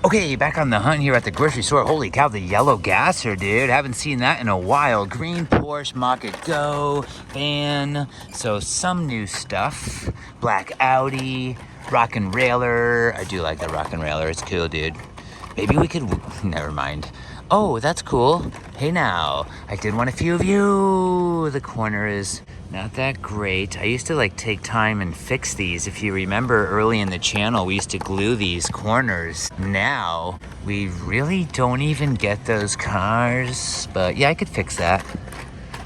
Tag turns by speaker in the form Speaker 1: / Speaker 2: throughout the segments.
Speaker 1: Okay, back on the hunt here at the grocery store. Holy cow, the yellow gasser, dude. Haven't seen that in a while. Green Porsche Market Go van. So some new stuff. Black Audi, Rock and Railer. I do like the Rock and Railer. It's cool, dude. Maybe we could, never mind. Oh, that's cool. Hey now, I did want a few of you. The corner is not that great. I used to like take time and fix these. If you remember early in the channel, we used to glue these corners. Now, we really don't even get those cars. But yeah, I could fix that.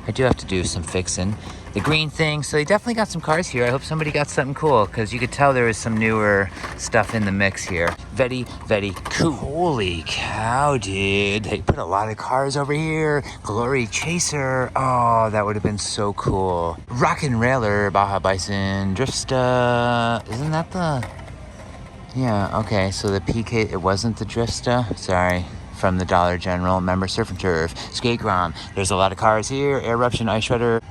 Speaker 1: I do have to do some fixing. The green thing, so they definitely got some cars here. I hope somebody got something cool, because you could tell there was some newer stuff in the mix here. Very, very cool. Holy cow, dude. They put a lot of cars over here. Glory Chaser. Oh, that would have been so cool. Rock and Railer, Baja Bison, Drifsta. Isn't that the... Yeah, okay, so the PK, it wasn't the Drifsta? Sorry. From the Dollar General. Remember, Surf and Turf, Skate Grom. There's a lot of cars here. Air Eruption, Ice Shredder.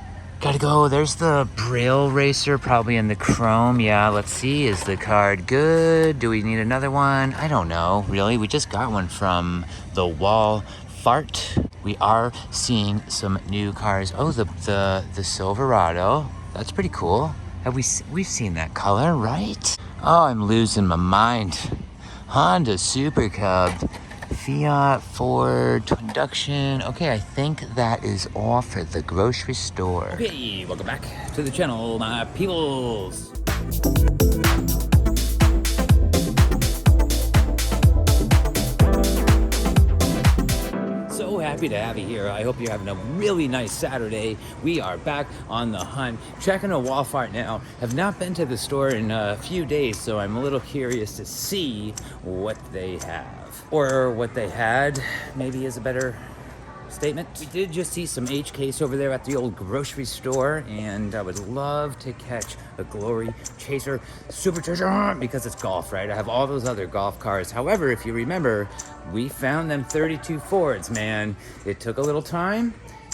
Speaker 1: Gotta go. There's the Braille Racer, probably in the chrome. Yeah, let's see. Is the card good? Do we need another one? I don't know, really. We just got one from the Wall Fart. We are seeing some new cars. Oh, the Silverado. That's pretty cool. We've seen that color, right? Oh, I'm losing my mind. Honda Super Cub. Fiat, Ford, Twin Induction. Okay, I think that is all for the grocery store. Okay, welcome back to the channel, my peoples. So happy to have you here. I hope you're having a really nice Saturday. We are back on the hunt, checking a Walmart now. Have not been to the store in a few days, so I'm a little curious to see what they have. Or what they had, maybe is a better statement. We did just see some HKs over there at the old grocery store, and I would love to catch a Glory Chaser Supercharger because it's golf, right? I have all those other golf cars. However, if you remember, we found them 32 Fords, man. It took a little time.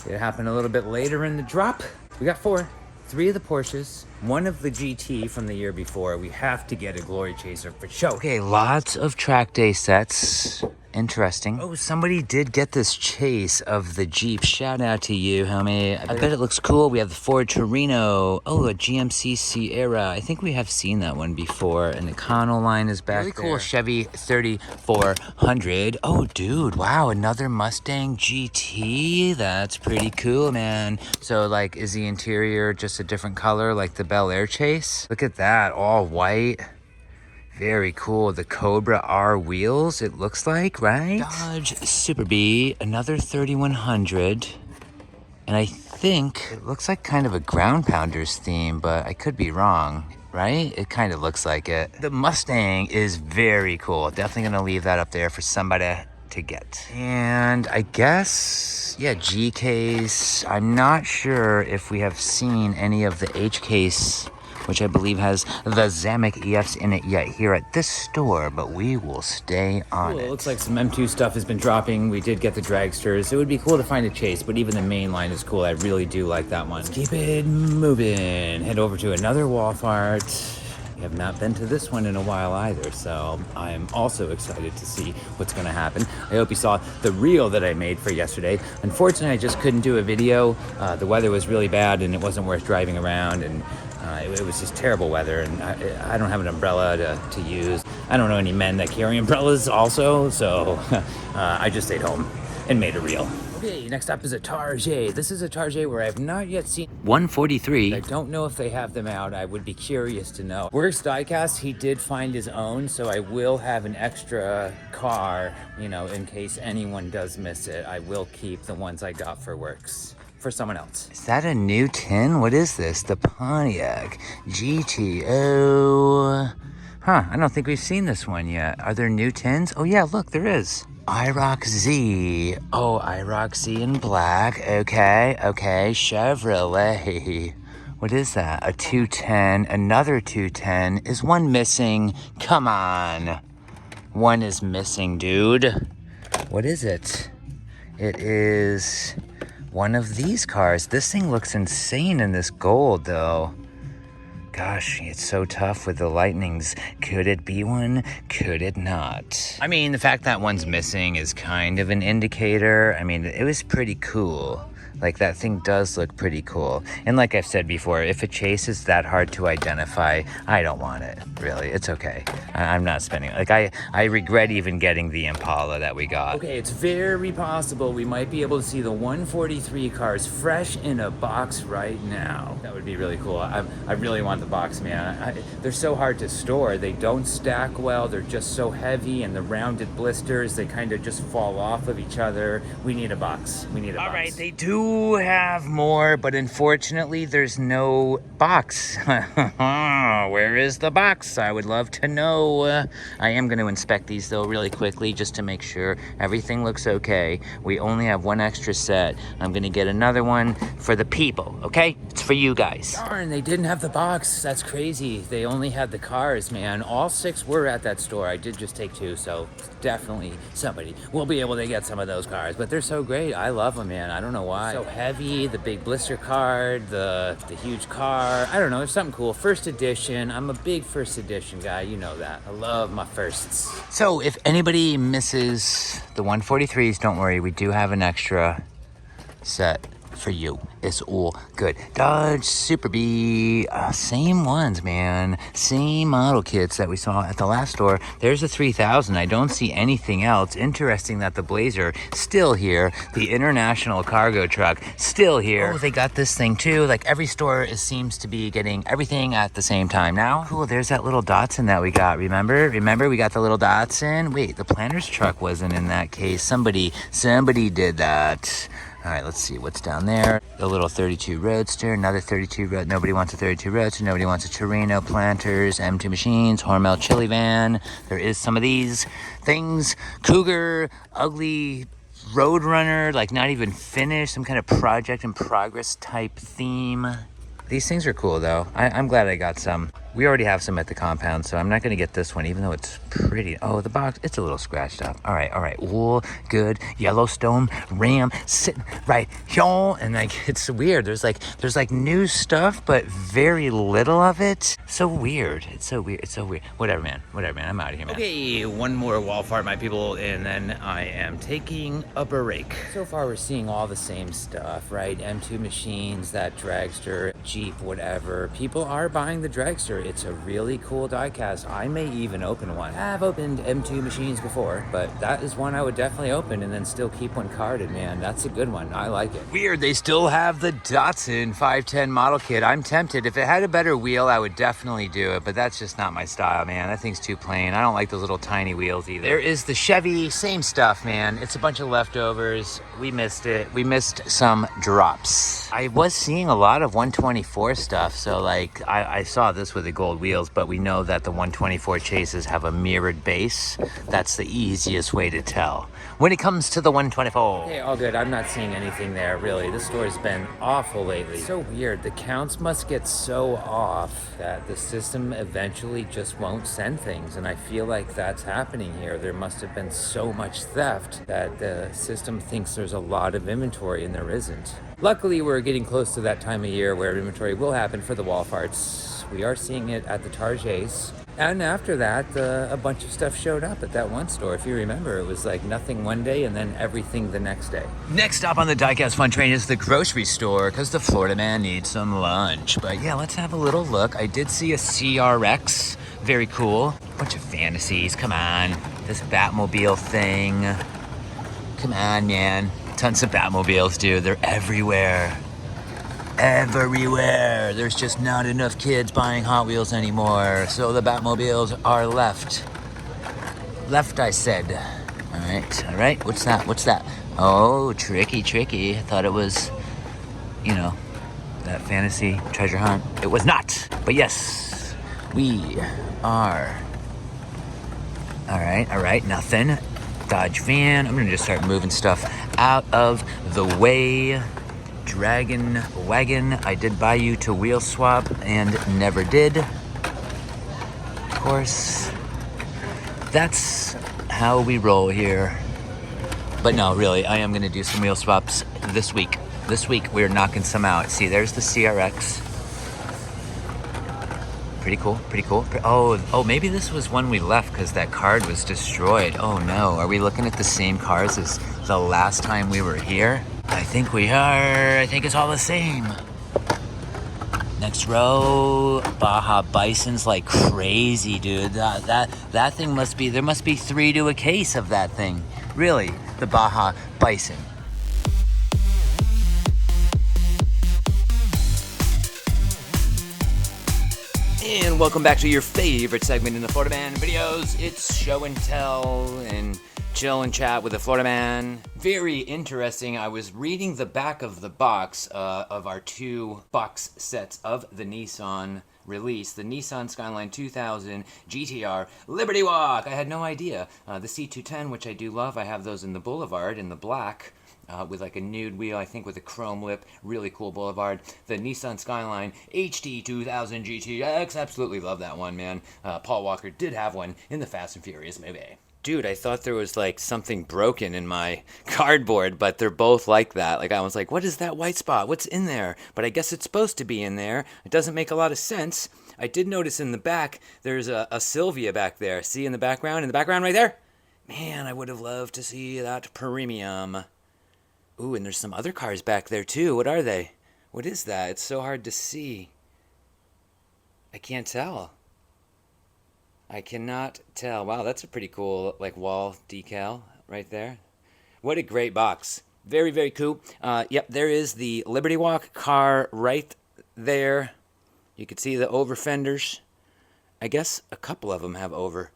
Speaker 1: It happened a little bit later in the drop. We got 4. 3 of the Porsches, 1 of the GT from the year before. We have to get a Glory Chaser for show. Okay, lots of track day sets. Interesting. Oh, somebody did get this chase of the Jeep. Shout out to you, homie. I bet it looks cool. We have the Ford Torino. Oh, a GMC Sierra. I think we have seen that one before. And the Econoline is back there. Really cool Chevy 3400. Oh, dude. Wow, another Mustang GT. That's pretty cool, man. So, like, is the interior just a different color, like the Bel Air Chase? Look at that, all white. Very cool. The Cobra R wheels, it looks like, right? Dodge Super Bee, another 3100. And I think it looks like kind of a Ground Pounders theme, but I could be wrong, right? It kind of looks like it. The Mustang is very cool. Definitely gonna leave that up there for somebody to get. And I guess, yeah, G case. I'm not sure if we have seen any of the H case, which I believe has the Zamek EFs in it yet here at this store, but we will stay on it. It looks like some M2 stuff has been dropping. We did get the dragsters. It would be cool to find a chase, but even the main line is cool. I really do like that one. Let's keep it moving. Head over to another Walmart. We have not been to this one in a while either, so I'm also excited to see what's gonna happen. I hope you saw the reel that I made for yesterday. Unfortunately, I just couldn't do a video. The weather was really bad and it wasn't worth driving around, and it was just terrible weather, and I don't have an umbrella to use. I don't know any men that carry umbrellas also, so I just stayed home and made a reel. Okay, next up is a Target. This is a Target where I've not yet seen 143. I don't know if they have them out. I would be curious to know. Works Diecast, he did find his own, so I will have an extra car, you know, in case anyone does miss it. I will keep the ones I got for Works for someone else. Is that a new tin? What is this? The Pontiac GTO. Huh, I don't think we've seen this one yet. Are there new tins? Oh yeah, look, there is. IROC Z. Oh, IROC Z in black. Okay. Chevrolet. What is that? A 210, another 210. Is one missing? Come on. One is missing, dude. What is it? It is one of these cars. This thing looks insane in this gold, though. Gosh, it's so tough with the lightnings. Could it be one? Could it not? I mean, the fact that one's missing is kind of an indicator. I mean, it was pretty cool. Like, that thing does look pretty cool. And like I've said before, if a chase is that hard to identify, I don't want it, really. It's okay. I'm not spending it. Like, I regret even getting the Impala that we got. Okay, it's very possible we might be able to see the 143 cars fresh in a box right now. That would be really cool. I really want the box, man. They're so hard to store. They don't stack well. They're just so heavy, and the rounded blisters, they kind of just fall off of each other. We need a box. We need a box. All right, they do have more, but unfortunately there's no box. Where is the box? I would love to know. I am going to inspect these though really quickly just to make sure everything looks okay. We only have one extra set. I'm going to get another one for the people, okay? It's for you guys. Darn, they didn't have the box. That's crazy. They only had the cars, man. All 6 were at that store. I did just take 2, so definitely somebody will be able to get some of those cars, but they're so great. I love them, man. I don't know why. So heavy, the big blister card, the huge car. I don't know, it's something cool. First edition. I'm a big first edition guy, you know that. I love my firsts. So if anybody misses the 143s, don't worry, we do have an extra set for you. It's all good. Dodge Super B, same ones, man. Same model kits that we saw at the last store. There's a 3000. I don't see anything else. Interesting that the Blazer still here. The International Cargo Truck still here. Oh, they got this thing too. Like every store seems to be getting everything at the same time now. Cool. There's that little Datsun that we got. Remember we got the little Datsun. Wait, the Planner's truck wasn't in that case. Somebody did that. All right, let's see what's down there. The little 32 Roadster, another 32 Roadster. Nobody wants a 32 Roadster. Nobody wants a Torino, Planters, M2 Machines, Hormel Chili Van. There is some of these things. Cougar, ugly Roadrunner, like not even finished. Some kind of project in progress type theme. These things are cool though. I'm glad I got some. We already have some at the compound, so I'm not going to get this one, even though it's pretty. Oh, the box, it's a little scratched up. All right. Wool, good. Yellowstone, Ram, sitting right here. And like, it's weird. There's like new stuff, but very little of it. So weird. It's so weird. Whatever, man. I'm out of here, man. Okay, one more wall fart, my people, and then I am taking a break. So far, we're seeing all the same stuff, right? M2 Machines, that dragster, Jeep, whatever. People are buying the dragster. It's a really cool diecast. I may even open one. I've opened M2 Machines before, but that is one I would definitely open and then still keep one carded, man. That's a good one. I like it. Weird, they still have the Datsun 510 model kit. I'm tempted. If it had a better wheel, I would definitely do it, but that's just not my style, man. That thing's too plain. I don't like those little tiny wheels either. There is the Chevy, same stuff, man. It's a bunch of leftovers. We missed it. We missed some drops. I was seeing a lot of 124 stuff, so like I saw this with the gold wheels, but we know that the 124 chases have a mirrored base. That's the easiest way to tell when it comes to the 124. Okay, all good. I'm not seeing anything there, really. This store's been awful lately. So weird. The counts must get so off that the system eventually just won't send things, and I feel like that's happening here. There must have been so much theft that the system thinks there's a lot of inventory and there isn't. Luckily, we're getting close to that time of year where inventory will happen for the wall farts. We are seeing it at the Targets. And after that, a bunch of stuff showed up at that one store. If you remember, it was like nothing one day and then everything the next day. Next stop on the Diecast Fun Train is the grocery store, because the Florida man needs some lunch. But yeah, let's have a little look. I did see a CRX. Very cool. Bunch of fantasies. Come on. This Batmobile thing. Come on, man. Tons of Batmobiles, dude. They're everywhere. Everywhere. There's just not enough kids buying Hot Wheels anymore, so the Batmobiles are left. Left, I said. All right. What's that? Oh, tricky. I thought it was, that fantasy treasure hunt. It was not. But yes, we are. All right. Nothing. Dodge van. I'm gonna just start moving stuff out of the way. Dragon wagon. I did buy you to wheel swap and never did. Of course, that's how we roll here. But no, really, I am gonna do some wheel swaps this week. This week we're knocking some out. See, there's the CRX. Pretty cool, pretty cool. Oh, maybe this was one we left because that card was destroyed. Oh no, are we looking at the same cars as the last time we were here? I think we are. I think it's all the same. Next row, Baja Bison's like crazy, dude. That thing must be, there must be 3 to a case of that thing. Really, the Baja Bison. And welcome back to your favorite segment in the Florida Man videos. It's show and tell and chill and chat with the Florida Man. Very interesting. I was reading the back of the box of our 2 box sets of the Nissan release, the Nissan Skyline 2000 GTR Liberty Walk. I had no idea. The C210, which I do love, I have those in the Boulevard in the black. With like a nude wheel, I think with a chrome lip, really cool Boulevard. The Nissan Skyline HD 2000 GTX, absolutely love that one, man. Paul Walker did have one in the Fast and Furious movie. Dude, I thought there was like something broken in my cardboard, but they're both like that. Like I was like, what is that white spot? What's in there? But I guess it's supposed to be in there. It doesn't make a lot of sense. I did notice in the back, there's a Sylvia back there. See in the background right there? Man, I would have loved to see that premium. Ooh, and there's some other cars back there too. What are they? What is that? It's so hard to see. I can't tell. I cannot tell. Wow, that's a pretty cool like wall decal right there. What a great box. Very, very cool. Yep, there is the Liberty Walk car right there. You can see the over fenders. I guess a couple of them have over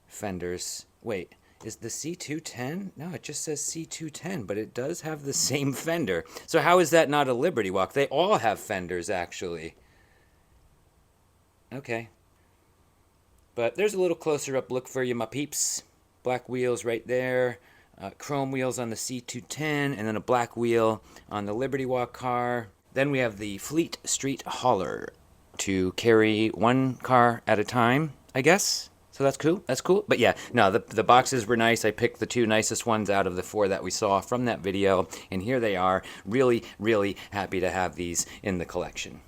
Speaker 1: fenders. Wait. Is the C210? No, it just says C210, but it does have the same fender. So how is that not a Liberty Walk? They all have fenders, actually. Okay. But there's a little closer up look for you, my peeps. Black wheels right there. Chrome wheels on the C210, and then a black wheel on the Liberty Walk car. Then we have the Fleet Street Hauler to carry one car at a time, I guess. So that's cool. That's cool. But yeah, no, the boxes were nice. I picked the 2 nicest ones out of the 4 that we saw from that video. And here they are. Really, really happy to have these in the collection.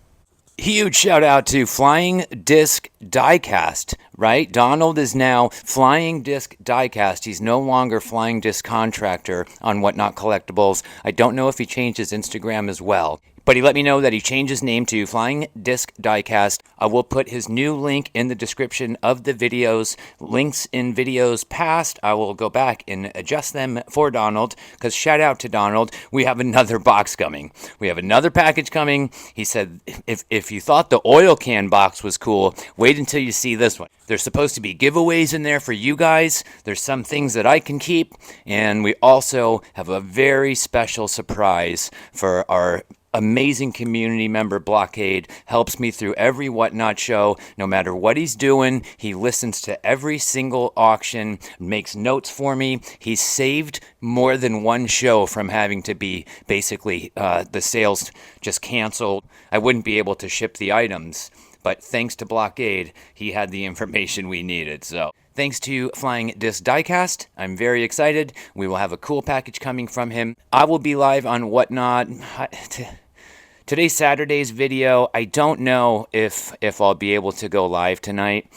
Speaker 1: Huge shout out to Flying Disc Diecast, right? Donald is now Flying Disc Diecast. He's no longer Flying Disc Contractor on Whatnot Collectibles. I don't know if he changed his Instagram as well. But he let me know that he changed his name to Flying Disc Diecast. I will put his new link in the description of the videos. Links in videos past, I will go back and adjust them for Donald. Because shout out to Donald, we have another box coming. We have another package coming. He said, if you thought the oil can box was cool, wait until you see this one. There's supposed to be giveaways in there for you guys. There's some things that I can keep. And we also have a very special surprise for our amazing community member Blockade. Helps me through every Whatnot show. No matter what he's doing, he listens to every single auction, makes notes for me. He's saved more than one show from having to be basically the sales just canceled. I wouldn't be able to ship the items, but thanks to Blockade, he had the information we needed. So thanks to Flying Disc Diecast, I'm very excited. We will have a cool package coming from him. I will be live on Whatnot. Today's Saturday's video. I don't know if I'll be able to go live tonight.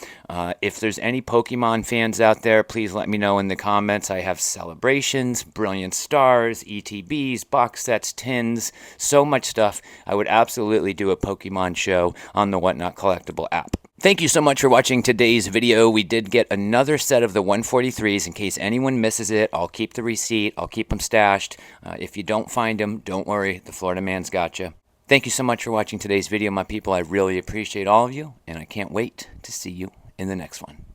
Speaker 1: If there's any Pokemon fans out there, please let me know in the comments. I have celebrations, brilliant stars, ETBs, box sets, tins, so much stuff. I would absolutely do a Pokemon show on the Whatnot Collectible app. Thank you so much for watching today's video. We did get another set of the 143s. In case anyone misses it, I'll keep the receipt. I'll keep them stashed. If you don't find them, don't worry. The Florida Man's got you. Thank you so much for watching today's video, my people. I really appreciate all of you, and I can't wait to see you in the next one.